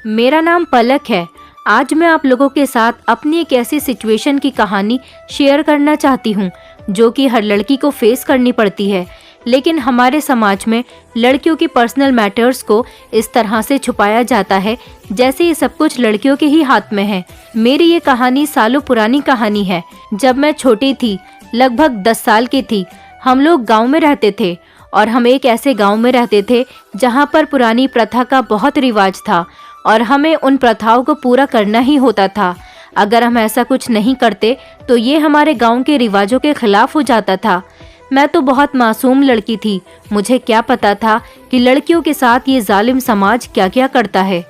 मेरा नाम पलक है। आज मैं आप लोगों के साथ अपनी एक ऐसी सिचुएशन की कहानी शेयर करना चाहती हूँ जो कि हर लड़की को फेस करनी पड़ती है, लेकिन हमारे समाज में लड़कियों की पर्सनल मैटर्स को इस तरह से छुपाया जाता है जैसे ये सब कुछ लड़कियों के ही हाथ में है। मेरी ये कहानी सालों पुरानी कहानी है। जब मैं छोटी थी, लगभग 10 साल की थी, हम लोग गांव में रहते थे और हम एक ऐसे गांव में रहते थे जहां पर पुरानी प्रथा का बहुत रिवाज था और हमें उन प्रथाओं को पूरा करना ही होता था। अगर हम ऐसा कुछ नहीं करते तो ये हमारे गांव के रिवाजों के खिलाफ हो जाता था। मैं तो बहुत मासूम लड़की थी, मुझे क्या पता था कि लड़कियों के साथ ये जालिम समाज क्या क्या करता है।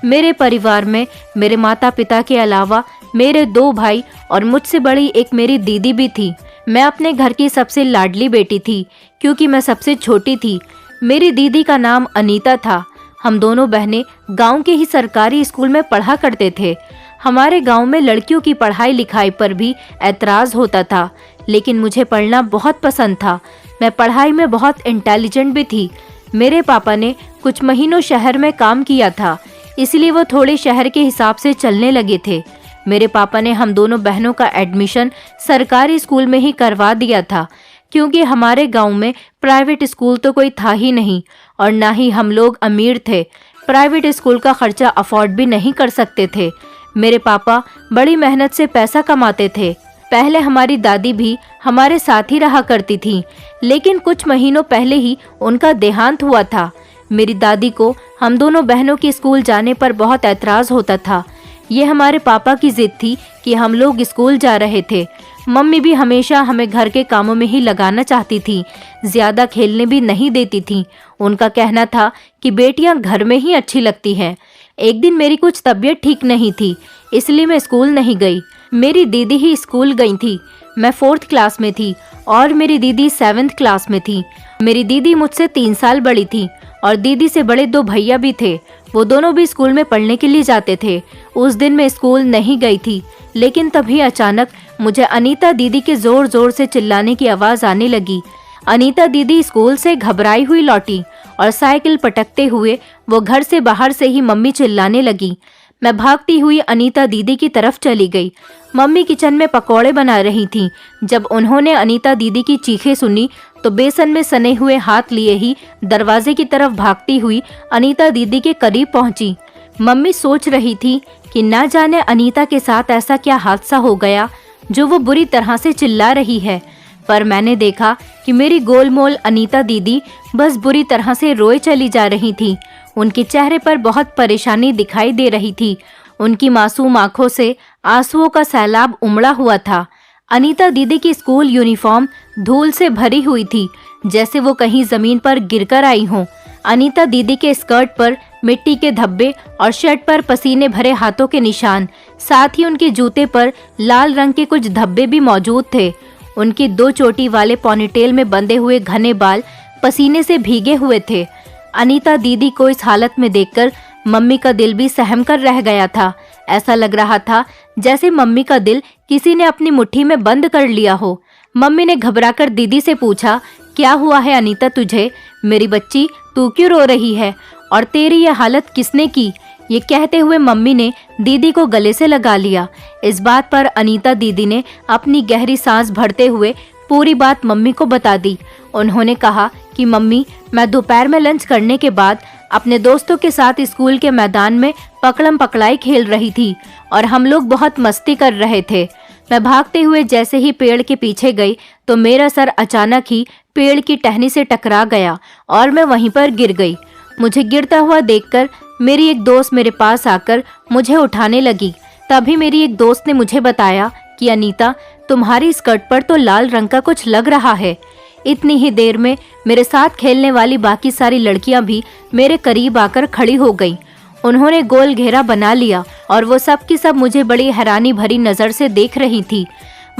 मेरे परिवार में मेरे माता पिता के अलावा मेरे 2 भाई और मुझसे बड़ी एक मेरी दीदी भी थी। मैं अपने घर की सबसे लाडली बेटी थी क्योंकि मैं सबसे छोटी थी। मेरी दीदी का नाम अनीता था। हम दोनों बहनें गांव के ही सरकारी स्कूल में पढ़ा करते थे। हमारे गांव में लड़कियों की पढ़ाई लिखाई पर भी ऐतराज होता था, लेकिन मुझे पढ़ना बहुत पसंद था। मैं पढ़ाई में बहुत इंटेलिजेंट भी थी। मेरे पापा ने कुछ महीनों शहर में काम किया था, इसलिए वो थोड़े शहर के हिसाब से चलने लगे थे। मेरे पापा ने हम दोनों बहनों का एडमिशन सरकारी स्कूल में ही करवा दिया था, क्योंकि हमारे गांव में प्राइवेट स्कूल तो कोई था ही नहीं और ना ही हम लोग अमीर थे। प्राइवेट स्कूल का खर्चा अफोर्ड भी नहीं कर सकते थे। मेरे पापा बड़ी मेहनत से पैसा कमाते थे। पहले हमारी दादी भी हमारे साथ ही रहा करती थी, लेकिन कुछ महीनों पहले ही उनका देहांत हुआ था। मेरी दादी को हम दोनों बहनों के स्कूल जाने पर बहुत ऐतराज होता था। ये हमारे पापा की जिद थी कि हम लोग स्कूल जा रहे थे। मम्मी भी हमेशा हमें घर के कामों में ही लगाना चाहती थी, ज्यादा खेलने भी नहीं देती थी। उनका कहना था कि बेटियां घर में ही अच्छी लगती हैं। एक दिन मेरी कुछ तबीयत ठीक नहीं थी, इसलिए मैं स्कूल नहीं गई। मेरी दीदी ही स्कूल गई थी। मैं 4th क्लास में थी और मेरी दीदी 7th क्लास में थी। मेरी दीदी मुझसे 3 साल बड़ी थी और दीदी से बड़े 2 भैया भी थे। वो दोनों भी स्कूल में पढ़ने के लिए जाते थे। उस दिन मैं स्कूल नहीं गई थी, लेकिन तभी अचानक मुझे अनीता दीदी के जोर जोर से चिल्लाने की आवाज आने लगी। अनीता दीदी स्कूल से घबराई हुई लौटी और साइकिल पटकते हुए वो घर से बाहर से ही मम्मी चिल्लाने लगी। मैं भागती हुई अनीता दीदी की तरफ चली गई। मम्मी किचन में पकौड़े बना रही थीं। जब उन्होंने अनीता दीदी की चीखें सुनी तो बेसन में सने हुए हाथ लिए ही दरवाजे की तरफ भागती हुई अनीता दीदी के करीब पहुंची। मम्मी सोच रही थी कि ना जाने अनीता के साथ ऐसा क्या हादसा हो गया जो वो बुरी तरह से चिल्ला रही है। पर मैंने देखा कि मेरी गोलमोल अनीता दीदी बस बुरी तरह से रोए चली जा रही थी। उनके चेहरे पर बहुत परेशानी दिखाई दे रही थी। उनकी मासूम आंखों से आंसुओं का सैलाब उमड़ा हुआ था। अनीता दीदी की स्कूल यूनिफॉर्म धूल से भरी हुई थी, जैसे वो कहीं जमीन पर गिरकर आई हों। अनीता दीदी के स्कर्ट पर मिट्टी के धब्बे और शर्ट पर पसीने भरे हाथों के निशान, साथ ही उनके जूते पर लाल रंग के कुछ धब्बे भी मौजूद थे। उनकी 2 चोटी वाले पॉनीटेल में बंधे हुए घने बाल पसीने से भीगे हुए थे। अनीता दीदी को इस हालत में देखकर मम्मी का दिल भी सहम कर रह गया था। ऐसा लग रहा था जैसे मम्मी का दिल किसी ने अपनी मुट्ठी में बंद कर लिया हो। मम्मी ने घबराकर दीदी से पूछा, क्या हुआ है अनीता तुझे? मेरी बच्ची, तू क्यों रो रही है और तेरी ये हालत किसने की? ये कहते हुए मम्मी ने दीदी को गले से लगा लिया। इस बात पर अनीता दीदी ने अपनी गहरी सांस भरते हुए पूरी बात मम्मी को बता दी। उन्होंने कहा कि मम्मी, मैं दोपहर में लंच करने के बाद अपने दोस्तों के साथ स्कूल के मैदान में पकड़म पकड़ाई खेल रही थी और हम लोग बहुत मस्ती कर रहे थे। मैं भागते हुए जैसे ही पेड़ के पीछे गई तो मेरा सर अचानक ही पेड़ की टहनी से टकरा गया और मैं वहीं पर गिर गई। मुझे गिरता हुआ देखकर मेरी एक दोस्त मेरे पास आकर मुझे उठाने लगी। तभी मेरी एक दोस्त ने मुझे बताया कि अनीता, तुम्हारी स्कर्ट पर तो लाल रंग का कुछ लग रहा है। इतनी ही देर में मेरे साथ खेलने वाली बाकी सारी लड़कियां भी मेरे करीब आकर खड़ी हो गईं। उन्होंने गोल घेरा बना लिया और वो सब की सब मुझे बड़ी हैरानी भरी नजर से देख रही थी।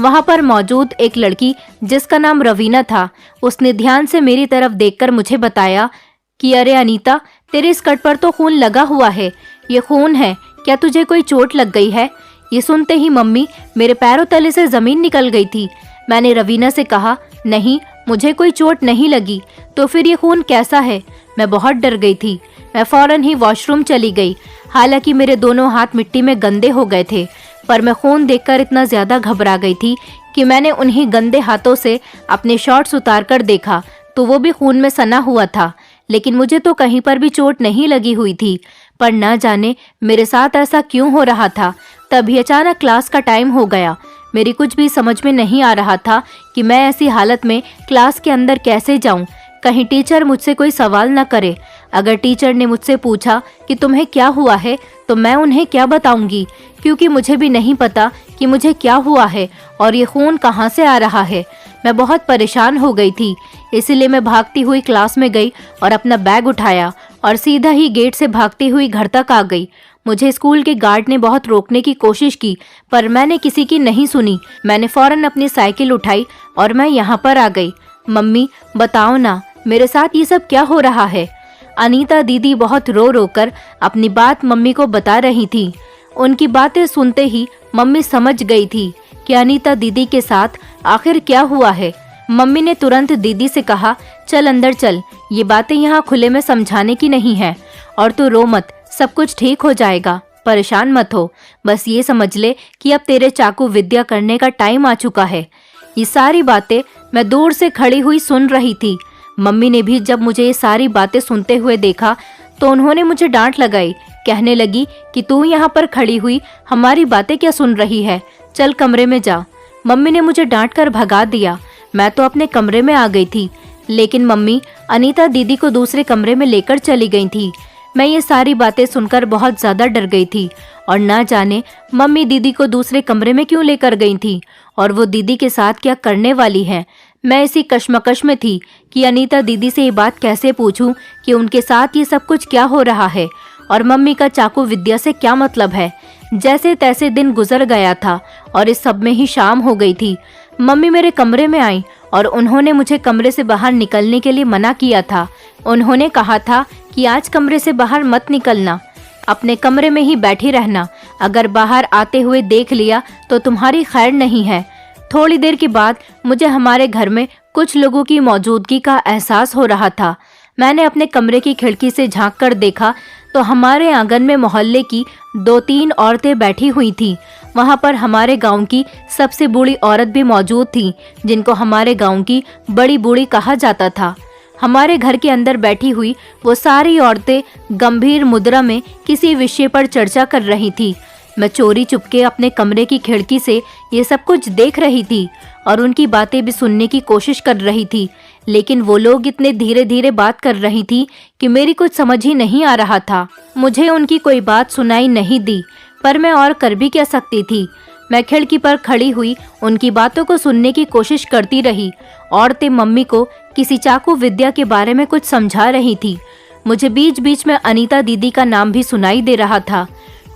वहां पर मौजूद एक लड़की जिसका नाम रवीना था, उसने ध्यान से मेरी तरफ देखकर मुझे बताया कि अरे अनीता, तेरे स्कर्ट पर तो खून लगा हुआ है। ये खून है, क्या तुझे कोई चोट लग गई है? ये सुनते ही मम्मी मेरे पैरों तले से जमीन निकल गई थी। मैंने रवीना से कहा, नहीं, मुझे कोई चोट नहीं लगी। तो फिर ये खून कैसा है? मैं बहुत डर गई थी। मैं फौरन ही वॉशरूम चली गई। हालांकि मेरे दोनों हाथ मिट्टी में गंदे हो गए थे, पर मैं खून देखकर इतना ज्यादा घबरा गई थी कि मैंने उन्हीं गंदे हाथों से अपने शॉर्ट्स उतारकर देखा तो वो भी खून में सना हुआ था। लेकिन मुझे तो कहीं पर भी चोट नहीं लगी हुई थी, पर ना जाने मेरे साथ ऐसा क्यों हो रहा था। तभी अचानक क्लास का टाइम हो गया। मेरी कुछ भी समझ में नहीं आ रहा था कि मैं ऐसी हालत में क्लास के अंदर कैसे जाऊं। कहीं टीचर मुझसे कोई सवाल न करे। अगर टीचर ने मुझसे पूछा कि तुम्हें क्या हुआ है तो मैं उन्हें क्या बताऊंगी, क्योंकि मुझे भी नहीं पता कि मुझे क्या हुआ है और ये खून कहाँ से आ रहा है। मैं बहुत परेशान हो गई थी, इसलिए मैं भागती हुई क्लास में गई और अपना बैग उठाया और सीधा ही गेट से भागती हुई घर तक आ गई। मुझे स्कूल के गार्ड ने बहुत रोकने की कोशिश की, पर मैंने किसी की नहीं सुनी। मैंने फौरन अपनी साइकिल उठाई और मैं यहाँ पर आ गई। मम्मी, बताओ ना, मेरे साथ ये सब क्या हो रहा है। अनीता दीदी बहुत रो रो कर अपनी बात मम्मी को बता रही थी। उनकी बातें सुनते ही मम्मी समझ गई थी कि अनीता दीदी के साथ आखिर क्या हुआ है। मम्मी ने तुरंत दीदी से कहा, चल अंदर चल, ये बातें यहाँ खुले में समझाने की नहीं है, और तू रो मत, सब कुछ ठीक हो जाएगा, परेशान मत हो। बस ये समझ ले कि अब तेरे चाकू विद्या करने का टाइम आ चुका है। ये सारी बातें मैं दूर से खड़ी हुई सुन रही थी। मम्मी ने भी जब मुझे ये सारी बातें सुनते हुए देखा तो उन्होंने मुझे डांट लगाई। कहने लगी कि तू यहाँ पर खड़ी हुई हमारी बातें क्या सुन रही है, चल कमरे में जा। मम्मी ने मुझे डांट कर भगा दिया। मैं तो अपने कमरे में आ गई थी, लेकिन मम्मी अनीता दीदी को दूसरे कमरे में लेकर चली गई थी। मैं ये सारी बातें सुनकर बहुत ज्यादा डर गई थी और ना जाने मम्मी दीदी को दूसरे कमरे में क्यों लेकर गई थी और वो दीदी के साथ क्या करने वाली है। मैं इसी कश्मकश में थी कि अनीता दीदी से ये बात कैसे पूछूं कि उनके साथ ये सब कुछ क्या हो रहा है और मम्मी का चाकू विद्या से क्या मतलब है। जैसे तैसे दिन गुजर गया था और इस सब में ही शाम हो गई थी। मम्मी मेरे कमरे में आई और उन्होंने मुझे कमरे से बाहर निकलने के लिए मना किया था। उन्होंने कहा था कि आज कमरे से बाहर मत निकलना, अपने कमरे में ही बैठी रहना। अगर बाहर आते हुए देख लिया तो तुम्हारी खैर नहीं है। थोड़ी देर के बाद मुझे हमारे घर में कुछ लोगों की मौजूदगी का एहसास हो रहा था। मैंने अपने कमरे की खिड़की से झांक कर देखा तो हमारे आंगन में मोहल्ले की 2-3 औरतें बैठी हुई थीं। वहां पर हमारे गांव की सबसे बूढ़ी औरत भी मौजूद थी, जिनको हमारे गांव की बड़ी बूढ़ी कहा जाता था। हमारे घर के अंदर बैठी हुई वो सारी औरतें गंभीर मुद्रा में किसी विषय पर चर्चा कर रही थी। मैं चोरी चुपके अपने कमरे की खिड़की से ये सब कुछ देख रही थी और उनकी बातें भी सुनने की कोशिश कर रही थी, लेकिन वो लोग इतने धीरे धीरे बात कर रही थी कि मेरी कुछ समझ ही नहीं आ रहा था। मुझे उनकी कोई बात सुनाई नहीं दी, पर मैं और कर भी क्या सकती थी। मैं खिड़की पर खड़ी हुई उनकी बातों को सुनने की कोशिश करती रही। औरतें मम्मी को किसी चाकू विद्या के बारे में कुछ समझा रही थी। मुझे बीच बीच में अनीता दीदी का नाम भी सुनाई दे रहा था।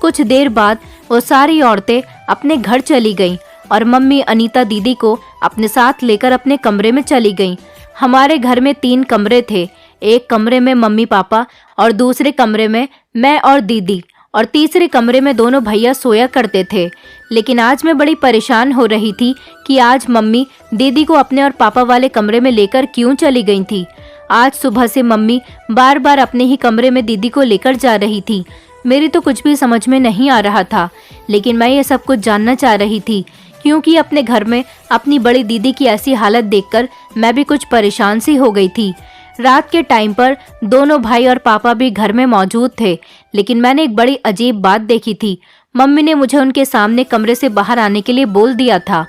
कुछ देर बाद वो सारी औरतें अपने घर चली गईं और मम्मी अनीता दीदी को अपने साथ लेकर अपने कमरे में चली गईं। हमारे घर में 3 कमरे थे। एक कमरे में मम्मी पापा और दूसरे कमरे में मैं और दीदी, और तीसरे कमरे में दोनों भैया सोया करते थे। लेकिन आज मैं बड़ी परेशान हो रही थी कि आज मम्मी दीदी को अपने और पापा वाले कमरे में लेकर क्यों चली गई थी। आज सुबह से मम्मी बार बार अपने ही कमरे में दीदी को लेकर जा रही थी। मेरी तो कुछ भी समझ में नहीं आ रहा था, लेकिन मैं ये सब कुछ जानना चाह रही थी, क्योंकि अपने घर में अपनी बड़ी दीदी की ऐसी हालत देखकर मैं भी कुछ परेशान सी हो गई थी। रात के टाइम पर दोनों भाई और पापा भी घर में मौजूद थे, लेकिन मैंने एक बड़ी अजीब बात देखी थी। मम्मी ने मुझे उनके सामने कमरे से बाहर आने के लिए बोल दिया था।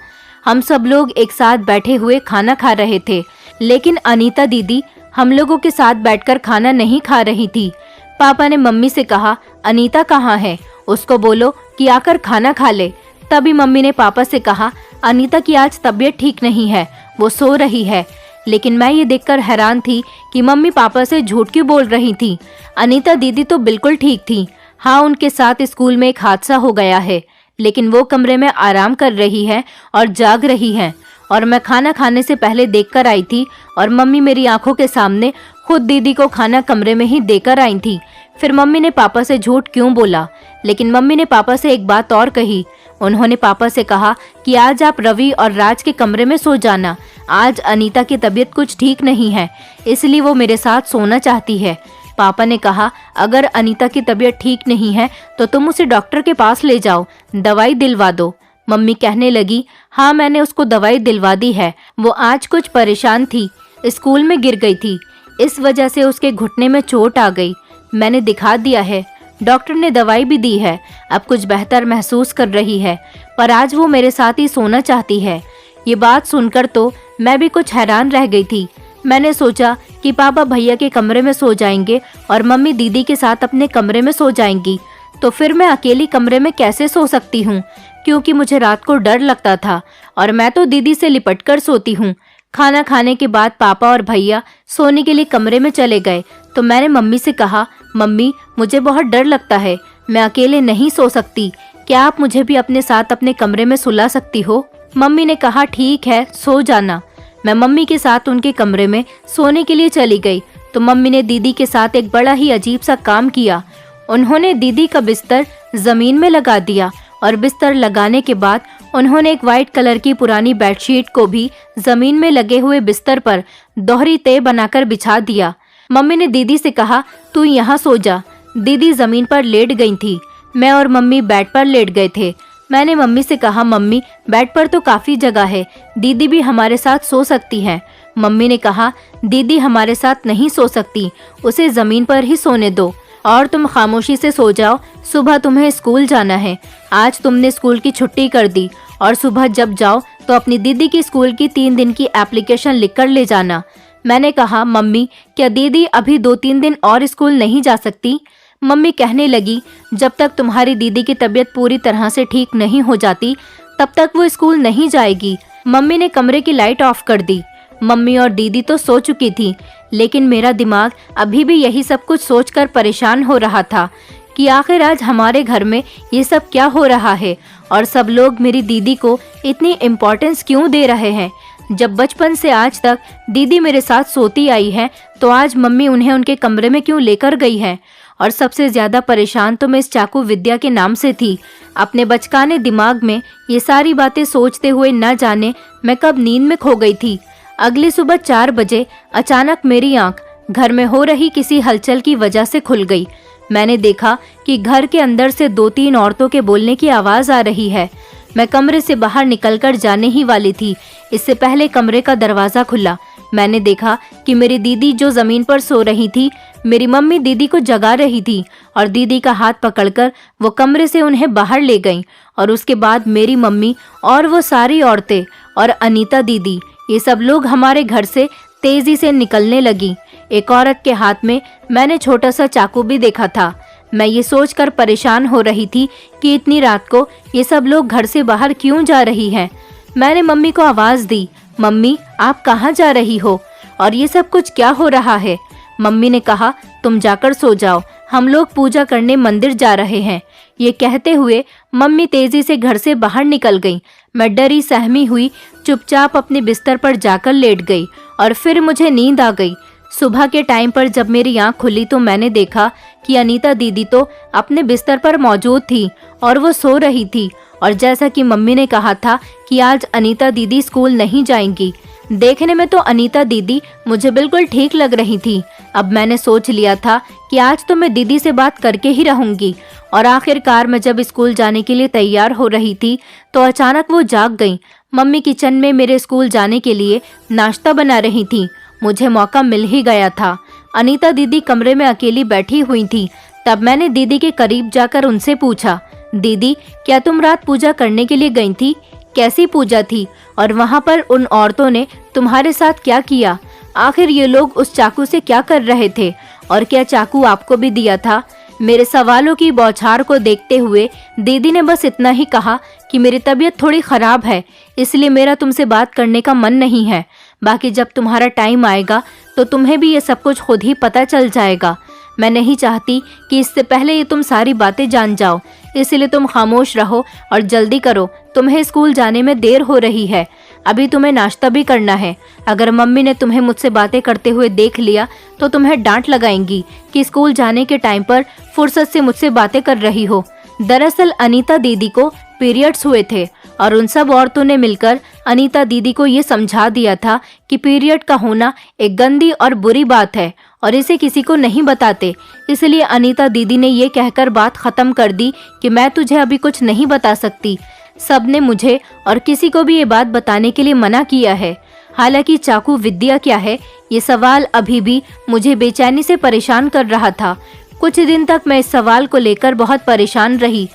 हम सब लोग एक साथ बैठे हुए खाना खा रहे थे, लेकिन अनीता दीदी हम लोगों के साथ बैठकर खाना नहीं खा रही थी। पापा ने मम्मी से कहा, अनीता कहाँ है, उसको बोलो कि आकर खाना खा ले। तभी मम्मी ने पापा से कहा, अनीता की आज तबीयत ठीक नहीं है, वो सो रही है। लेकिन मैं ये देखकर हैरान थी कि मम्मी पापा से झूठ क्यों बोल रही थी। अनीता दीदी तो बिल्कुल ठीक थी। हाँ, उनके साथ स्कूल में एक हादसा हो गया है, लेकिन वो कमरे में आराम कर रही है और जाग रही है। और मैं खाना खाने से पहले देखकर आई थी और मम्मी मेरी आंखों के सामने खुद दीदी को खाना कमरे में ही देकर आई थी। फिर मम्मी ने पापा से झूठ क्यों बोला, लेकिन मम्मी ने पापा से एक बात और कही। उन्होंने पापा से कहा कि आज आप रवि और राज के कमरे में सो जाना। आज अनीता की तबीयत कुछ ठीक नहीं है, इसलिए वो मेरे साथ सोना चाहती है। पापा ने कहा, अगर अनीता की तबीयत ठीक नहीं है तो तुम उसे डॉक्टर के पास ले जाओ, दवाई दिलवा दो। मम्मी कहने लगी, हाँ मैंने उसको दवाई दिलवा दी है। वो आज कुछ परेशान थी, स्कूल में गिर गई थी, इस वजह से उसके घुटने में चोट आ गई। मैंने दिखा दिया है, डॉक्टर ने दवाई भी दी है, अब कुछ बेहतर महसूस कर रही है, पर आज वो मेरे साथ ही सोना चाहती है। ये बात सुनकर तो मैं भी कुछ हैरान रह गई थी। मैंने सोचा कि पापा भैया के कमरे में सो जाएंगे और मम्मी दीदी के साथ अपने कमरे में सो जाएंगी, तो फिर मैं अकेली कमरे में कैसे सो सकती हूँ, क्योंकि मुझे रात को डर लगता था और मैं तो दीदी से लिपट कर सोती हूँ। खाना खाने के बाद पापा और भैया सोने के लिए कमरे में चले गए तो मैंने मम्मी से कहा, मम्मी मुझे बहुत डर लगता है, मैं अकेले नहीं सो सकती, क्या आप मुझे भी अपने साथ अपने कमरे में सुला सकती हो? मम्मी ने कहा, ठीक है सो जाना। मैं मम्मी के साथ उनके कमरे में सोने के लिए चली गई तो मम्मी ने दीदी के साथ एक बड़ा ही अजीब सा काम किया। उन्होंने दीदी का बिस्तर जमीन में लगा दिया और बिस्तर लगाने के बाद उन्होंने एक वाइट कलर की पुरानी बेडशीट को भी जमीन में लगे हुए बिस्तर पर दोहरी तह बनाकर बिछा दिया। मम्मी ने दीदी से कहा, तू यहाँ सो जा। दीदी जमीन पर लेट गई थी, मैं और मम्मी बेड पर लेट गए थे। मैंने मम्मी से कहा, मम्मी बेड पर तो काफी जगह है, दीदी भी हमारे साथ सो सकती है। मम्मी ने कहा, दीदी हमारे साथ नहीं सो सकती, उसे जमीन पर ही सोने दो और तुम खामोशी से सो जाओ, सुबह तुम्हें स्कूल जाना है। आज तुमने स्कूल की छुट्टी कर दी और सुबह जब जाओ तो अपनी दीदी की स्कूल की 3 दिन की एप्लीकेशन लिखकर ले जाना। मैंने कहा, मम्मी क्या दीदी अभी 2-3 दिन और स्कूल नहीं जा सकती? मम्मी कहने लगी, जब तक तुम्हारी दीदी की तबीयत पूरी तरह से ठीक नहीं हो जाती तब तक वो स्कूल नहीं जाएगी। मम्मी ने कमरे की लाइट ऑफ कर दी। मम्मी और दीदी तो सो चुकी थी, लेकिन मेरा दिमाग अभी भी यही सब कुछ सोचकर परेशान हो रहा था कि आखिर आज हमारे घर में ये सब क्या हो रहा है और सब लोग मेरी दीदी को इतनी इम्पोर्टेंस क्यों दे रहे हैं। जब बचपन से आज तक दीदी मेरे साथ सोती आई है तो आज मम्मी उन्हें उनके कमरे में क्यों लेकर गई है। और सबसे ज्यादा परेशान तो मैं इस चाकू विद्या के नाम से थी। अपने बचकाने दिमाग में ये सारी बातें सोचते हुए न जाने मैं कब नींद में खो गई थी। अगली सुबह 4 बजे अचानक मेरी आंख घर में हो रही किसी हलचल की वजह से खुल गई। मैंने देखा कि घर के अंदर से 2-3 औरतों के बोलने की आवाज आ रही है। मैं कमरे से बाहर निकलकर जाने ही वाली थी, इससे पहले कमरे का दरवाजा खुला। मैंने देखा कि मेरी दीदी जो जमीन पर सो रही थी, मेरी मम्मी दीदी को जगा रही थी और दीदी का हाथ पकड़कर वो कमरे से उन्हें बाहर ले गईं। और उसके बाद मेरी मम्मी और वो सारी औरतें और अनीता दीदी, ये सब लोग हमारे घर से तेजी से निकलने लगी। एक औरत के हाथ में मैंने छोटा सा चाकू भी देखा था। मैं ये सोचकर परेशान हो रही थी कि इतनी रात को ये सब लोग घर से बाहर क्यों जा रही हैं। मैंने मम्मी को आवाज दी, मम्मी आप कहाँ जा रही हो और ये सब कुछ क्या हो रहा है? मम्मी ने कहा, तुम जाकर सो जाओ, हम लोग पूजा करने मंदिर जा रहे हैं। ये कहते हुए मम्मी तेजी से घर से बाहर निकल गई। मैं डरी सहमी हुई चुपचाप अपने बिस्तर पर जाकर लेट गई और फिर मुझे नींद आ गई। सुबह के टाइम पर जब मेरी आंख खुली तो मैंने देखा कि अनीता दीदी तो अपने बिस्तर पर मौजूद थी और वो सो रही थी। और जैसा कि मम्मी ने कहा था कि आज अनीता दीदी स्कूल नहीं जाएंगी। देखने में तो अनीता दीदी मुझे बिल्कुल ठीक लग रही थी। अब मैंने सोच लिया था कि आज तो मैं दीदी से बात करके ही रहूंगी। और आखिरकार मैं जब स्कूल जाने के लिए तैयार हो रही थी तो अचानक वो जाग गई। मम्मी किचन में मेरे स्कूल जाने के लिए नाश्ता बना रही थी। मुझे मौका मिल ही गया था। अनीता दीदी कमरे में अकेली बैठी हुई थी। तब मैंने दीदी के करीब जाकर उनसे पूछा, दीदी क्या तुम रात पूजा करने के लिए गई थी? कैसी पूजा थी और वहाँ पर उन औरतों ने तुम्हारे साथ क्या किया? आखिर ये लोग उस चाकू से क्या कर रहे थे और क्या चाकू आपको भी दिया था? मेरे सवालों की बौछार को देखते हुए दीदी ने बस इतना ही कहा कि मेरी तबीयत थोड़ी खराब है, इसलिए मेरा तुमसे बात करने का मन नहीं है। बाकी जब तुम्हारा टाइम आएगा तो तुम्हें भी ये सब कुछ खुद ही पता चल जाएगा। मैं नहीं चाहती कि इससे पहले ये तुम सारी बातें जान जाओ, इसलिए तुम खामोश रहो और जल्दी करो, तुम्हें स्कूल जाने में देर हो रही है। अभी तुम्हें नाश्ता भी करना है। अगर मम्मी ने तुम्हें मुझसे बातें करते हुए देख लिया तो तुम्हें डांट लगाएंगी कि स्कूल जाने के टाइम पर फुर्सत से मुझसे बातें कर रही हो। दरअसल अनीता दीदी को पीरियड्स हुए थे और उन सब औरतों ने मिलकर अनीता दीदी को ये समझा दिया था कि पीरियड का होना एक गंदी और बुरी बात है और इसे किसी को नहीं बताते। इसलिए अनीता दीदी ने ये कहकर बात खत्म कर दी कि मैं तुझे अभी कुछ नहीं बता सकती। सबने मुझे और किसी को भी ये बात बताने के लिए मना किया है। हालांकि चाकू विद्या क्या है, ये सवाल अभी भी मुझे बेचैनी से परेशान कर रहा था। कुछ दिन तक मैं इस सवाल को लेकर बहुत परेशान रही,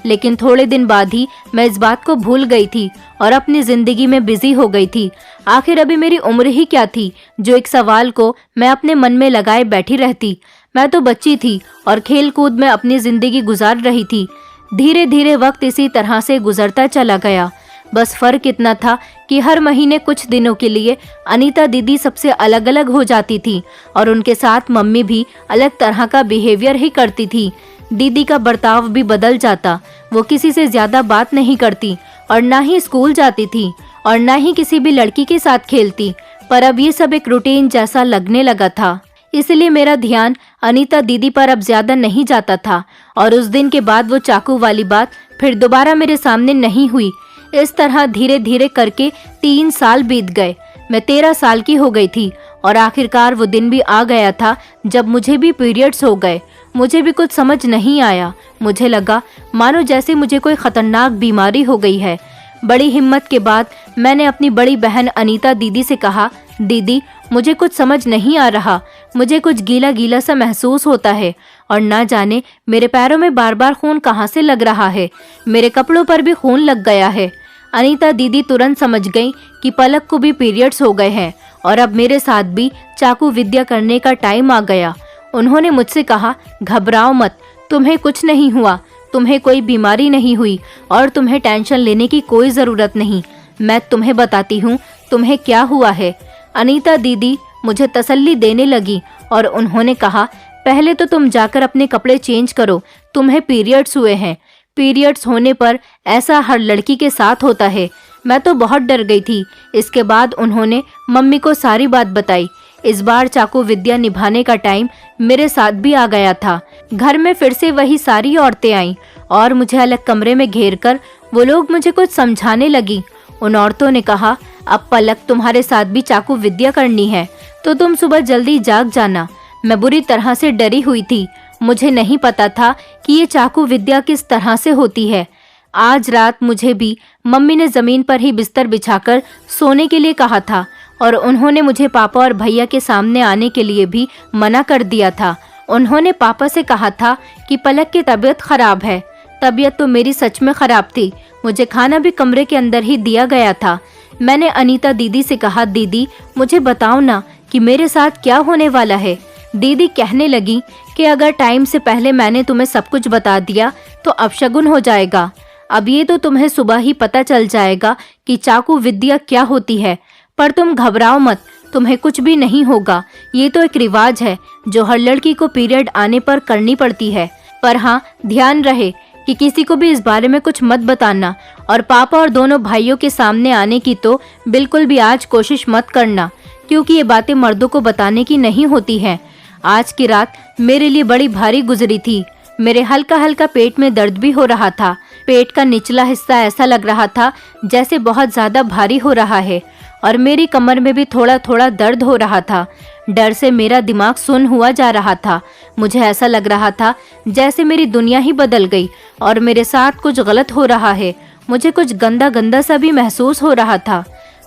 लेकिन थोड़े दिन बाद ही मैं इस बात को भूल गई थी और अपनी जिंदगी में बिजी हो गई थी। आखिर अभी मेरी उम्र ही क्या थी जो एक सवाल को मैं अपने मन में लगाए बैठी रहती। मैं तो बच्ची थी और खेल कूद में अपनी जिंदगी गुजार रही थी। धीरे धीरे वक्त इसी तरह से गुजरता चला गया। बस फर्क इतना था कि हर महीने कुछ दिनों के लिए अनीता दीदी सबसे अलग अलग हो जाती थी और उनके साथ मम्मी भी अलग तरह का बिहेवियर ही करती थी। दीदी का बर्ताव भी बदल जाता। वो किसी से ज्यादा बात नहीं करती और ना ही स्कूल जाती थी और ना ही किसी भी लड़की के साथ खेलती। पर अब ये सब एक रूटीन जैसा लगने लगा था, इसलिए मेरा ध्यान अनीता दीदी पर अब ज्यादा नहीं जाता था। और उस दिन के बाद वो चाकू वाली बात फिर दोबारा मेरे सामने नहीं हुई। इस तरह धीरे धीरे करके 3 साल बीत गए। मैं 13 साल की हो गई थी और आखिरकार वो दिन भी आ गया था जब मुझे भी पीरियड्स हो गए। मुझे भी कुछ समझ नहीं आया। मुझे लगा मानो जैसे मुझे कोई खतरनाक बीमारी हो गई है। बड़ी हिम्मत के बाद मैंने अपनी बड़ी बहन अनीता दीदी से कहा, दीदी मुझे कुछ समझ नहीं आ रहा, मुझे कुछ गीला गीला सा महसूस होता है और ना जाने मेरे पैरों में बार बार खून कहाँ से लग रहा है। मेरे कपड़ों पर भी खून लग गया है। अनीता दीदी तुरंत समझ गई कि पलक को भी पीरियड्स हो गए हैं और अब मेरे साथ भी चाकू विद्या करने का टाइम आ गया। उन्होंने मुझसे कहा, घबराओ मत, तुम्हें कुछ नहीं हुआ, तुम्हें कोई बीमारी नहीं हुई और तुम्हें टेंशन लेने की कोई जरूरत नहीं। मैं तुम्हें बताती हूँ तुम्हें क्या हुआ है। अनीता दीदी मुझे तसल्ली देने लगी और उन्होंने कहा, पहले तो तुम जाकर अपने कपड़े चेंज करो, तुम्हें पीरियड्स हुए हैं। पीरियड्स होने पर ऐसा हर लड़की के साथ होता है। मैं तो बहुत डर गई थी। इसके बाद उन्होंने मम्मी को सारी बात बताई। इस बार चाकू विद्या निभाने का टाइम मेरे साथ भी आ गया था। घर में फिर से वही सारी औरतें आईं और मुझे अलग कमरे में घेरकर वो लोग मुझे कुछ समझाने लगी। उन औरतों ने कहा, अब पलक तुम्हारे साथ भी चाकू विद्या करनी है तो तुम सुबह जल्दी जाग जाना। मैं बुरी तरह से डरी हुई थी। मुझे नहीं पता था कि ये चाकू विद्या किस तरह से होती है। आज रात मुझे भी मम्मी ने जमीन पर ही बिस्तर बिछाकर सोने के लिए कहा था और उन्होंने मुझे पापा और भैया के सामने आने के लिए भी मना कर दिया था। उन्होंने पापा से कहा था कि पलक की तबीयत खराब है। तबीयत तो मेरी सच में खराब थी। मुझे खाना भी कमरे के अंदर ही दिया गया था। मैंने अनीता दीदी से कहा, दीदी मुझे बताओ ना कि मेरे साथ क्या होने वाला है। दीदी कहने लगी कि अगर टाइम से पहले मैंने तुम्हें सब कुछ बता दिया तो अपशगुन हो जाएगा। अब ये तो तुम्हें सुबह ही पता चल जाएगा कि चाकू विद्या क्या होती है। पर तुम घबराओ मत, तुम्हें कुछ भी नहीं होगा। ये तो एक रिवाज है जो हर लड़की को पीरियड आने पर करनी पड़ती है। पर हाँ, ध्यान रहे कि किसी को भी इस बारे में कुछ मत बताना और पापा और दोनों भाइयों के सामने आने की तो बिल्कुल भी आज कोशिश मत करना, क्योंकि ये बातें मर्दों को बताने की नहीं होती हैं। आज की रात मेरे लिए बड़ी भारी गुजरी थी। मेरे हल्का हल्का पेट में दर्द भी हो रहा था। पेट का निचला हिस्सा ऐसा लग रहा था जैसे बहुत ज्यादा भारी हो रहा है और मेरी कमर में भी थोड़ा थोड़ा दर्द हो रहा था। डर से मेरा दिमाग सुन्न हुआ जा रहा था। मुझे ऐसा लग रहा था जैसे मेरी दुनिया ही बदल गई और मेरे साथ कुछ गलत हो रहा है। मुझे कुछ गंदा गंदा सा भी महसूस हो रहा था।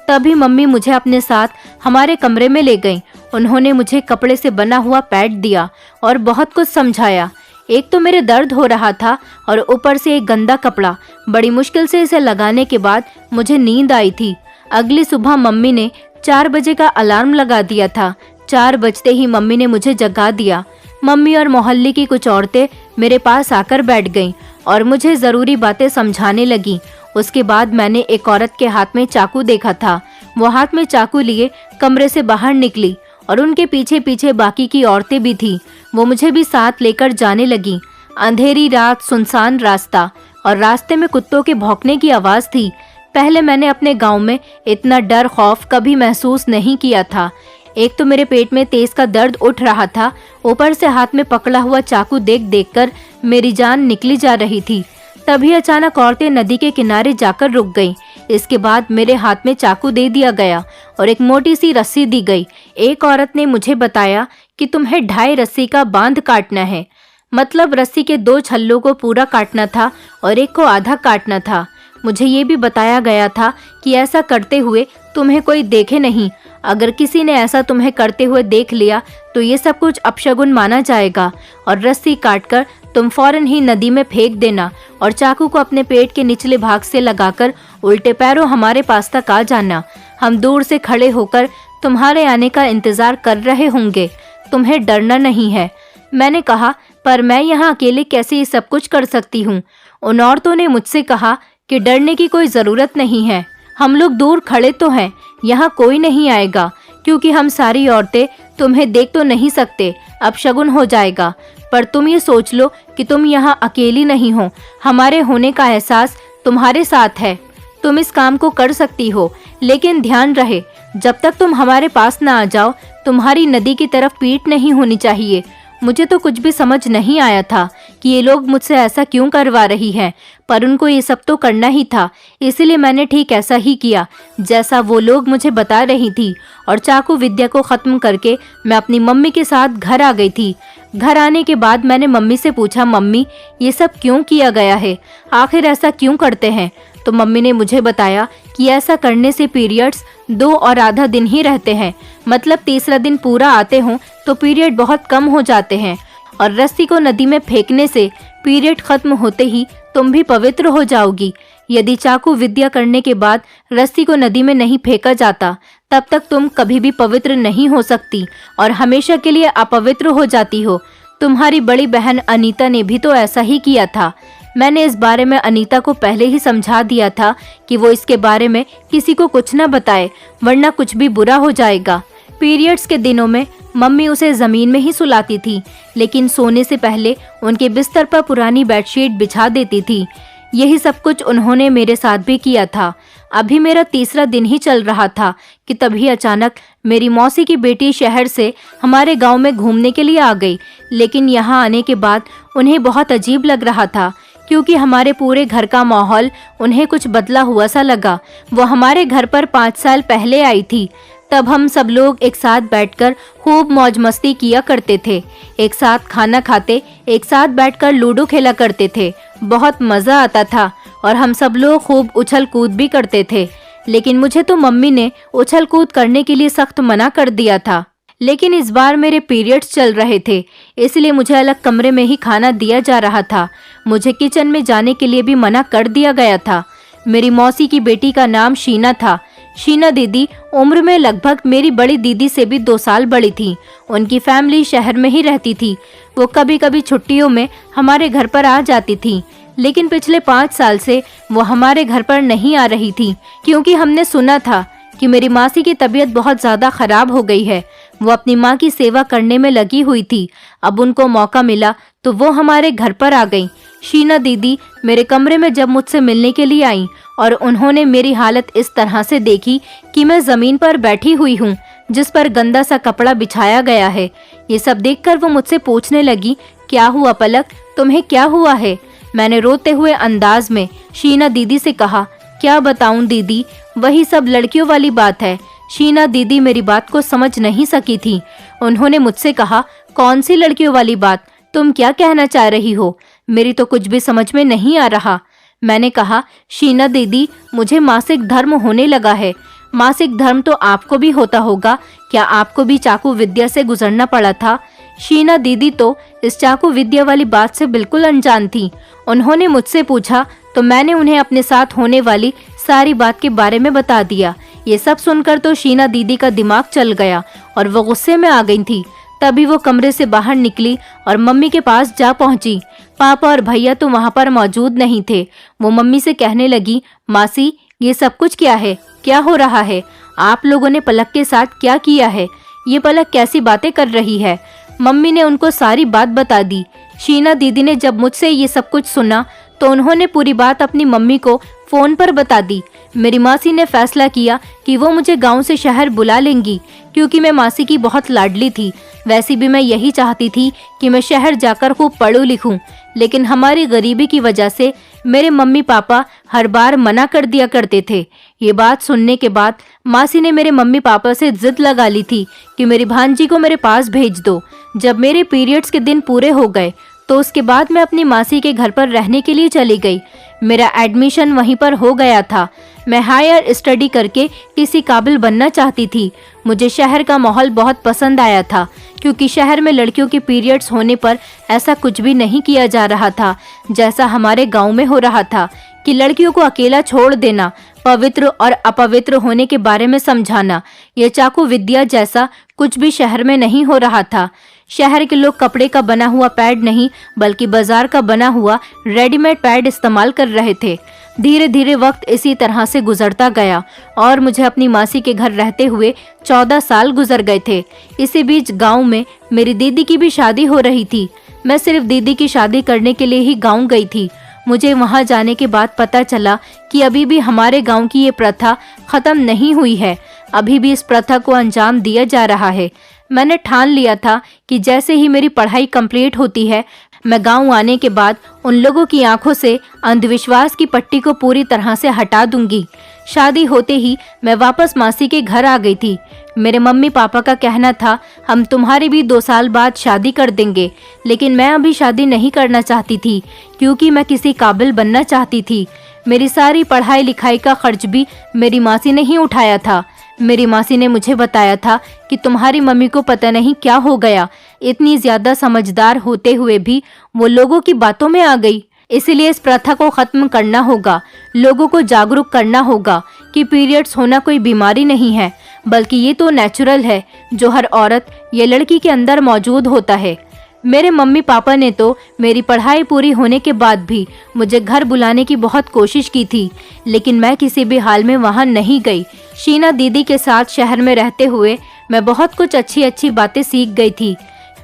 तभी मम्मी मुझे अपने साथ हमारे कमरे में ले गईं। उन्होंने मुझे कपड़े से बना हुआ पैड दिया और बहुत कुछ समझाया। एक तो मेरे दर्द हो रहा था और ऊपर से एक गंदा कपड़ा। बड़ी मुश्किल से इसे लगाने के बाद मुझे नींद आई थी। अगली सुबह मम्मी ने 4 बजे का अलार्म लगा दिया था। 4 बजते ही मम्मी ने मुझे जगा दिया। मम्मी और मोहल्ले की कुछ औरतें मेरे पास आकर बैठ गईं और मुझे जरूरी बातें समझाने लगी। उसके बाद मैंने एक औरत के हाथ में चाकू देखा था। वो हाथ में चाकू लिए कमरे से बाहर निकली और उनके पीछे पीछे बाकी की औरतें भी थी। वो मुझे भी साथ लेकर जाने लगी। अंधेरी रात, सुनसान रास्ता और रास्ते में कुत्तों के भौंकने की आवाज थी। पहले मैंने अपने गांव में इतना डर खौफ कभी महसूस नहीं किया था। एक तो मेरे पेट में तेज का दर्द उठ रहा था, ऊपर से हाथ में पकड़ा हुआ चाकू देख देख कर मेरी जान निकली जा रही थी। तभी अचानक औरतें नदी के किनारे जाकर रुक गईं। इसके बाद मेरे हाथ में चाकू दे दिया गया और एक मोटी सी रस्सी दी गई। एक औरत ने मुझे बताया कि तुम्हें 2.5 रस्सी का बांध काटना है। मतलब रस्सी के 2 छल्लों को पूरा काटना था और एक को आधा काटना था। मुझे ये भी बताया गया था कि ऐसा करते हुए तुम्हें कोई देखे नहीं। अगर किसी ने ऐसा तुम्हें करते हुए देख लिया तो ये सब कुछ अपशगुन माना जाएगा और रस्सी काटकर तुम फौरन ही नदी में फेंक देना और चाकू को अपने पेट के निचले भाग से लगाकर उल्टे पैरों हमारे पास तक आ जाना। हम दूर से खड़े होकर तुम्हारे आने का इंतजार कर रहे होंगे। तुम्हें डरना नहीं है। मैंने कहा, पर मैं यहाँ अकेले कैसे ये सब कुछ कर सकती हूँ? उन औरतों ने मुझसे कहा कि डरने की कोई जरूरत नहीं है। हम लोग दूर खड़े तो हैं, यहाँ कोई नहीं आएगा, क्योंकि हम सारी औरतें तुम्हें देख तो नहीं सकते, अपशगुन हो जाएगा। पर तुम ये सोच लो कि तुम यहाँ अकेली नहीं हो। हमारे होने का एहसास तुम्हारे साथ है। तुम इस काम को कर सकती हो, लेकिन ध्यान रहे, जब तक तुम हमारे पास न आ जाओ तुम्हारी नदी की तरफ पीठ नहीं होनी चाहिए। मुझे तो कुछ भी समझ नहीं आया था कि ये लोग मुझसे ऐसा क्यों करवा रही हैं, पर उनको ये सब तो करना ही था, इसलिए मैंने ठीक ऐसा ही किया जैसा वो लोग मुझे बता रही थी और चाकू विद्या को खत्म करके मैं अपनी मम्मी के साथ घर आ गई थी। घर आने के बाद मैंने मम्मी से पूछा, मम्मी ये सब क्यों किया गया है, आखिर ऐसा क्यों करते हैं? तो मम्मी ने मुझे बताया कि ऐसा करने से पीरियड्स 2 और आधा दिन ही रहते हैं, मतलब तीसरा दिन पूरा आते हों तो पीरियड बहुत कम हो जाते हैं और रस्सी को नदी में फेंकने से पीरियड खत्म होते ही तुम भी पवित्र हो जाओगी। यदि चाकू विद्या करने के बाद रस्सी को नदी में नहीं फेंका जाता तब तक तुम कभी भी पवित्र नहीं हो सकती और हमेशा के लिए अपवित्र हो जाती हो। तुम्हारी बड़ी बहन अनीता ने भी तो ऐसा ही किया था। मैंने इस बारे में अनीता को पहले ही समझा दिया था कि वो इसके बारे में किसी को कुछ न बताए, वरना कुछ भी बुरा हो जाएगा। पीरियड्स के दिनों में मम्मी उसे जमीन में ही सुलाती थी, लेकिन सोने से पहले उनके बिस्तर पर पुरानी बेडशीट बिछा देती थी। यही सब कुछ उन्होंने मेरे साथ भी किया था। अभी मेरा तीसरा दिन ही चल रहा था कि तभी अचानक मेरी मौसी की बेटी शहर से हमारे गांव में घूमने के लिए आ गई, लेकिन यहाँ आने के बाद उन्हें बहुत अजीब लग रहा था, क्योंकि हमारे पूरे घर का माहौल उन्हें कुछ बदला हुआ सा लगा। वो हमारे घर पर 5 साल पहले आई थी। तब हम सब लोग एक साथ बैठकर खूब मौज मस्ती किया करते थे, एक साथ खाना खाते, एक साथ बैठकर लूडो खेला करते थे। बहुत मजा आता था और हम सब लोग खूब उछल कूद भी करते थे। लेकिन मुझे तो मम्मी ने उछल कूद करने के लिए सख्त मना कर दिया था। लेकिन इस बार मेरे पीरियड्स चल रहे थे, इसलिए मुझे अलग कमरे में ही खाना दिया जा रहा था। मुझे किचन में जाने के लिए भी मना कर दिया गया था। मेरी मौसी की बेटी का नाम शीना था। शीना दीदी उम्र में लगभग मेरी बड़ी दीदी से भी 2 साल बड़ी थी। उनकी फैमिली शहर में ही रहती थी। वो कभी कभी छुट्टियों में हमारे घर पर आ जाती थी, लेकिन पिछले 5 साल से वो हमारे घर पर नहीं आ रही थी, क्योंकि हमने सुना था कि मेरी मासी की तबीयत बहुत ज्यादा खराब हो गई है। वो अपनी माँ की सेवा करने में लगी हुई थी। अब उनको मौका मिला तो वो हमारे घर पर आ गई। शीना दीदी मेरे कमरे में जब मुझसे मिलने के लिए आई और उन्होंने मेरी हालत इस तरह से देखी कि मैं जमीन पर बैठी हुई हूँ जिस पर गंदा सा कपड़ा बिछाया गया है, ये सब देखकर वो मुझसे पूछने लगी, क्या हुआ पलक, तुम्हें क्या हुआ है? मैंने रोते हुए अंदाज में शीना दीदी से कहा, क्या बताऊं दीदी, वही सब लड़कियों वाली बात है। शीना दीदी मेरी बात को समझ नहीं सकी थी। उन्होंने मुझसे कहा, कौन सी लड़कियों वाली बात, तुम क्या कहना चाह रही हो? मेरी तो कुछ भी समझ में नहीं आ रहा। मैंने कहा, शीना दीदी मुझे मासिक धर्म होने लगा है। मासिक धर्म तो आपको भी होता होगा, क्या आपको भी चाकू विद्या से गुजरना पड़ा था? शीना दीदी तो इस चाकू विद्या वाली बात से बिल्कुल अनजान थी। उन्होंने मुझसे पूछा तो मैंने उन्हें अपने साथ होने वाली सारी बात के बारे में बता दिया। ये सब सुनकर तो शीना दीदी का दिमाग चल गया और वो गुस्से में आ गई थी। तभी वो कमरे से बाहर निकली और मम्मी के पास जा पहुंची। पापा और भैया तो वहां पर मौजूद नहीं थे। वो मम्मी से कहने लगी, मासी ये सब कुछ क्या है, क्या हो रहा है? आप लोगों ने पलक के साथ क्या किया है? ये पलक कैसी बातें कर रही है? मम्मी ने उनको सारी बात बता दी। शीना दीदी ने जब मुझसे ये सब कुछ सुना तो उन्होंने पूरी बात अपनी मम्मी को फ़ोन पर बता दी। मेरी मासी ने फैसला किया कि वो मुझे गांव से शहर बुला लेंगी, क्योंकि मैं मासी की बहुत लाडली थी। वैसे भी मैं यही चाहती थी कि मैं शहर जाकर खूब पढूं लिखूं, लेकिन हमारी गरीबी की वजह से मेरे मम्मी पापा हर बार मना कर दिया करते थे। ये बात सुनने के बाद मासी ने मेरे मम्मी पापा से जिद लगा ली थी कि मेरी भांजी को मेरे पास भेज दो। जब मेरे पीरियड्स के दिन पूरे हो गए तो उसके बाद मैं अपनी मासी के घर पर रहने के लिए चली गई। मेरा एडमिशन वहीं पर हो गया था। मैं हायर स्टडी करके किसी काबिल बनना चाहती थी। मुझे शहर का माहौल बहुत पसंद आया था, क्योंकि शहर में लड़कियों के पीरियड्स होने पर ऐसा कुछ भी नहीं किया जा रहा था जैसा हमारे गांव में हो रहा था, कि लड़कियों को अकेला छोड़ देना, पवित्र और अपवित्र होने के बारे में समझाना। ये चाकू विद्या जैसा कुछ भी शहर में नहीं हो रहा था। शहर के लोग कपड़े का बना हुआ पैड नहीं बल्कि बाजार का बना हुआ रेडीमेड पैड इस्तेमाल कर रहे थे। धीरे धीरे वक्त इसी तरह से गुजरता गया और मुझे अपनी मासी के घर रहते हुए 14 साल गुजर गए थे। इसी बीच गांव में मेरी दीदी की भी शादी हो रही थी। मैं सिर्फ दीदी की शादी करने के लिए ही गांव गई थी। मुझे वहां जाने के बाद पता चला कि अभी भी हमारे गांव की ये प्रथा खत्म नहीं हुई है। अभी भी इस प्रथा को अंजाम दिया जा रहा है। मैंने ठान लिया था कि जैसे ही मेरी पढ़ाई कंप्लीट होती है, मैं गांव आने के बाद उन लोगों की आंखों से अंधविश्वास की पट्टी को पूरी तरह से हटा दूंगी। शादी होते ही मैं वापस मासी के घर आ गई थी। मेरे मम्मी पापा का कहना था, हम तुम्हारी भी 2 साल बाद शादी कर देंगे, लेकिन मैं अभी शादी नहीं करना चाहती थी, क्योंकि मैं किसी काबिल बनना चाहती थी। मेरी सारी पढ़ाई लिखाई का खर्च भी मेरी मासी ने ही उठाया था। मेरी मासी ने मुझे बताया था कि तुम्हारी मम्मी को पता नहीं क्या हो गया, इतनी ज्यादा समझदार होते हुए भी वो लोगों की बातों में आ गई। इसलिए इस प्रथा को खत्म करना होगा। लोगों को जागरूक करना होगा कि पीरियड्स होना कोई बीमारी नहीं है, बल्कि ये तो नेचुरल है, जो हर औरत या लड़की के अंदर मौजूद होता है। मेरे मम्मी पापा ने तो मेरी पढ़ाई पूरी होने के बाद भी मुझे घर बुलाने की बहुत कोशिश की थी, लेकिन मैं किसी भी हाल में वहां नहीं गई। शीना दीदी के साथ शहर में रहते हुए मैं बहुत कुछ अच्छी अच्छी बातें सीख गई थी।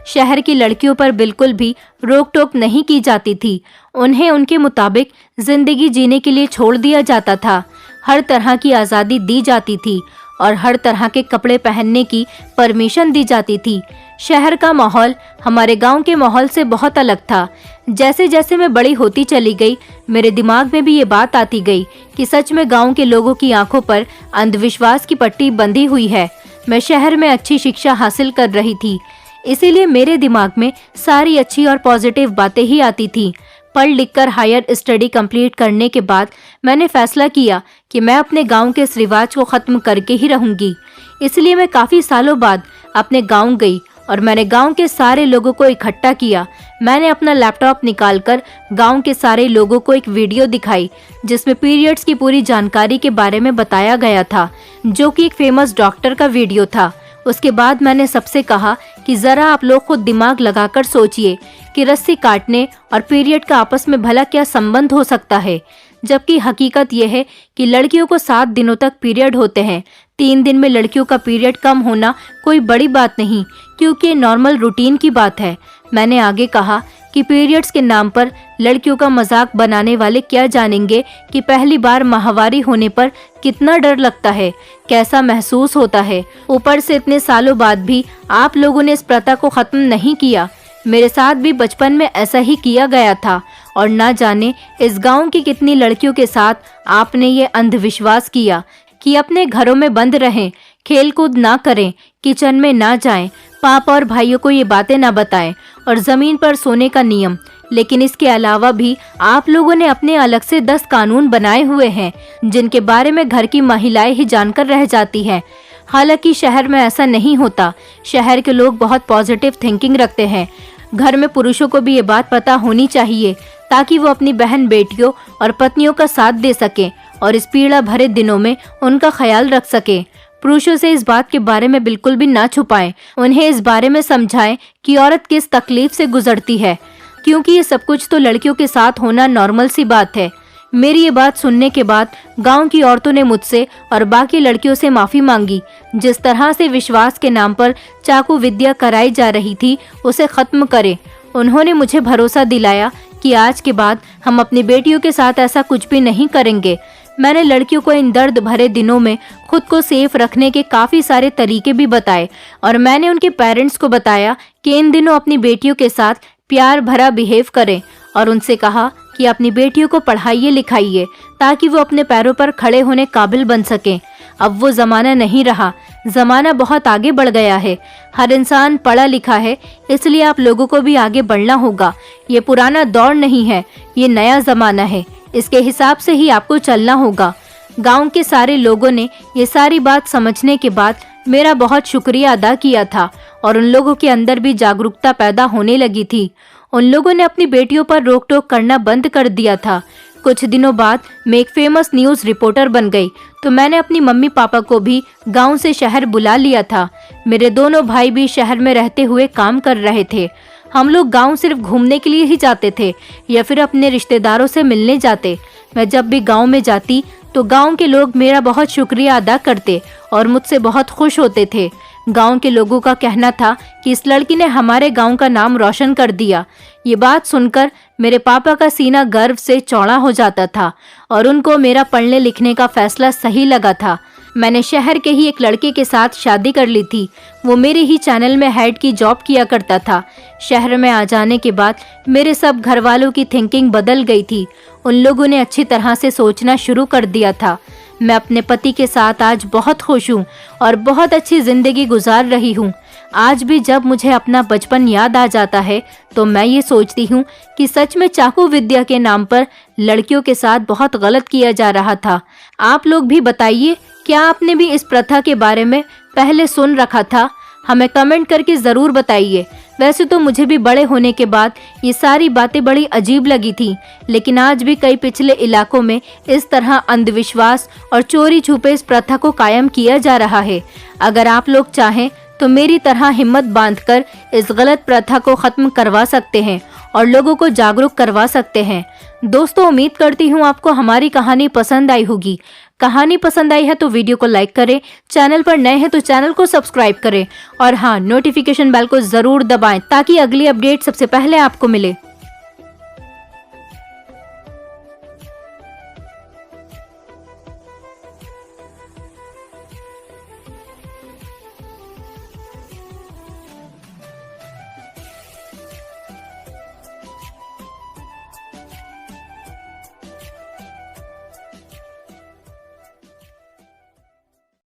शहर की लड़कियों पर बिल्कुल भी रोक टोक नहीं की जाती थी। उन्हें उनके मुताबिक जिंदगी जीने के लिए छोड़ दिया जाता था। हर तरह की आज़ादी दी जाती थी और हर तरह के कपड़े पहनने की परमिशन दी जाती थी। शहर का माहौल हमारे गांव के माहौल से बहुत अलग था। जैसे जैसे मैं बड़ी होती चली गई, मेरे दिमाग में भी ये बात आती गई कि सच में गांव के लोगों की आंखों पर अंधविश्वास की पट्टी बंधी हुई है। मैं शहर में अच्छी शिक्षा हासिल कर रही थी, इसीलिए मेरे दिमाग में सारी अच्छी और पॉजिटिव बातें ही आती थी। पढ़ लिखकर हायर स्टडी कंप्लीट करने के बाद मैंने फैसला किया कि मैं अपने गांव के इस रिवाज को खत्म करके ही रहूंगी। इसलिए मैं काफी सालों बाद अपने गांव गई और मैंने गांव के सारे लोगों को इकट्ठा किया। मैंने अपना लैपटॉप निकालकर गांव के सारे लोगों को एक वीडियो दिखाई, जिसमें पीरियड्स की पूरी जानकारी के बारे में बताया गया था, जो कि एक फेमस डॉक्टर का वीडियो था। उसके बाद मैंने सबसे कहा कि जरा आप लोग खुद दिमाग लगाकर सोचिए कि रस्सी काटने और पीरियड का आपस में भला क्या संबंध हो सकता है, जबकि हकीकत यह है कि लड़कियों को 7 दिनों तक पीरियड होते हैं। 3 दिन में लड़कियों का पीरियड कम होना कोई बड़ी बात नहीं, क्योंकि नॉर्मल रूटीन की बात है। मैंने आगे कहा कि पीरियड्स के नाम पर लड़कियों का मजाक बनाने वाले क्या जानेंगे कि पहली बार माहवारी होने पर कितना डर लगता है, कैसा महसूस होता है। ऊपर से इतने सालों बाद भी आप लोगों ने इस प्रथा को खत्म नहीं किया। मेरे साथ भी बचपन में ऐसा ही किया गया था और ना जाने इस गांव की कितनी लड़कियों के साथ आपने ये अंधविश्वास किया कि अपने घरों में बंद रहें, खेल कूद ना करें, किचन में ना जाएं, पापा और भाइयों को ये बातें ना बताएं और जमीन पर सोने का नियम। लेकिन इसके अलावा भी आप लोगों ने अपने अलग से 10 कानून बनाए हुए हैं, जिनके बारे में घर की महिलाएं ही जानकर रह जाती हैं। हालांकि शहर में ऐसा नहीं होता। शहर के लोग बहुत पॉजिटिव थिंकिंग रखते हैं। घर में पुरुषों को भी ये बात पता होनी चाहिए, ताकि वो अपनी बहन बेटियों और पत्नियों का साथ दे सके और इस पीड़ा भरे दिनों में उनका ख्याल रख सके। पुरुषों से इस बात के बारे में बिल्कुल भी ना छुपाएं। उन्हें इस बारे में समझाएं कि औरत किस तकलीफ से गुजरती है, क्योंकि ये सब कुछ तो लड़कियों के साथ होना नॉर्मल सी बात है। मेरी ये बात सुनने के बाद गांव की औरतों ने मुझसे और बाकी लड़कियों से माफी मांगी। जिस तरह से विश्वास के नाम पर चाकू विद्या कराई जा रही थी, उसे खत्म करें। उन्होंने मुझे भरोसा दिलाया कि आज के बाद हम अपनी बेटियों के साथ ऐसा कुछ भी नहीं करेंगे। मैंने लड़कियों को इन दर्द भरे दिनों में खुद को सेफ रखने के काफी सारे तरीके भी बताए और मैंने उनके पेरेंट्स को बताया कि इन दिनों अपनी बेटियों के साथ प्यार भरा बिहेव करें और उनसे कहा कि अपनी बेटियों को पढ़ाइए लिखाइए ताकि वो अपने पैरों पर खड़े होने काबिल बन सकें। अब वो जमाना नहीं रहा, जमाना बहुत आगे बढ़ गया है। हर इंसान पढ़ा लिखा है, इसलिए आप लोगों को भी आगे बढ़ना होगा। ये पुराना दौर नहीं है, ये नया जमाना है, इसके हिसाब से ही आपको चलना होगा। गांव के सारे लोगों ने ये सारी बात समझने के बाद मेरा बहुत शुक्रिया अदा किया था और उन लोगों के अंदर भी जागरूकता पैदा होने लगी थी। उन लोगों ने अपनी बेटियों पर रोक टोक करना बंद कर दिया था। कुछ दिनों बाद मैं एक फेमस न्यूज़ रिपोर्टर बन गई, तो मैंने अपनी मम्मी पापा को भी गांव से शहर बुला लिया था। मेरे दोनों भाई भी शहर में रहते हुए काम कर रहे थे। हम लोग गांव सिर्फ घूमने के लिए ही जाते थे या फिर अपने रिश्तेदारों से मिलने जाते। मैं जब भी गांव में जाती तो गांव के लोग मेरा बहुत शुक्रिया अदा करते और मुझसे बहुत खुश होते थे। गांव के लोगों का कहना था कि इस लड़की ने हमारे गांव का नाम रोशन कर दिया। ये बात सुनकर मेरे पापा का सीना गर्व से चौड़ा हो जाता था और उनको मेरा पढ़ने लिखने का फैसला सही लगा था। मैंने शहर के ही एक लड़के के साथ शादी कर ली थी। वो मेरे ही चैनल में हेड की जॉब किया करता था। शहर में आ जाने के बाद मेरे सब घर वालों की थिंकिंग बदल गई थी। उन लोगों ने अच्छी तरह से सोचना शुरू कर दिया था। मैं अपने पति के साथ आज बहुत खुश हूँ और बहुत अच्छी जिंदगी गुजार रही हूँ। आज भी जब मुझे अपना बचपन याद आ जाता है तो मैं ये सोचती हूँ कि सच में चाकू विद्या के नाम पर लड़कियों के साथ बहुत गलत किया जा रहा था। आप लोग भी बताइए, क्या आपने भी इस प्रथा के बारे में पहले सुन रखा था? हमें कमेंट करके ज़रूर बताइए। वैसे तो मुझे भी बड़े होने के बाद ये सारी बातें बड़ी अजीब लगी थी, लेकिन आज भी कई पिछले इलाकों में इस तरह अंधविश्वास और चोरी छुपे इस प्रथा को कायम किया जा रहा है। अगर आप लोग चाहें तो मेरी तरह हिम्मत बांधकर इस गलत प्रथा को खत्म करवा सकते हैं और लोगों को जागरूक करवा सकते हैं। दोस्तों, उम्मीद करती हूँ आपको हमारी कहानी पसंद आई होगी। कहानी पसंद आई है तो वीडियो को लाइक करें, चैनल पर नए हैं तो चैनल को सब्सक्राइब करें और हाँ, नोटिफिकेशन बेल को जरूर दबाएं ताकि अगली अपडेट सबसे पहले आपको मिले।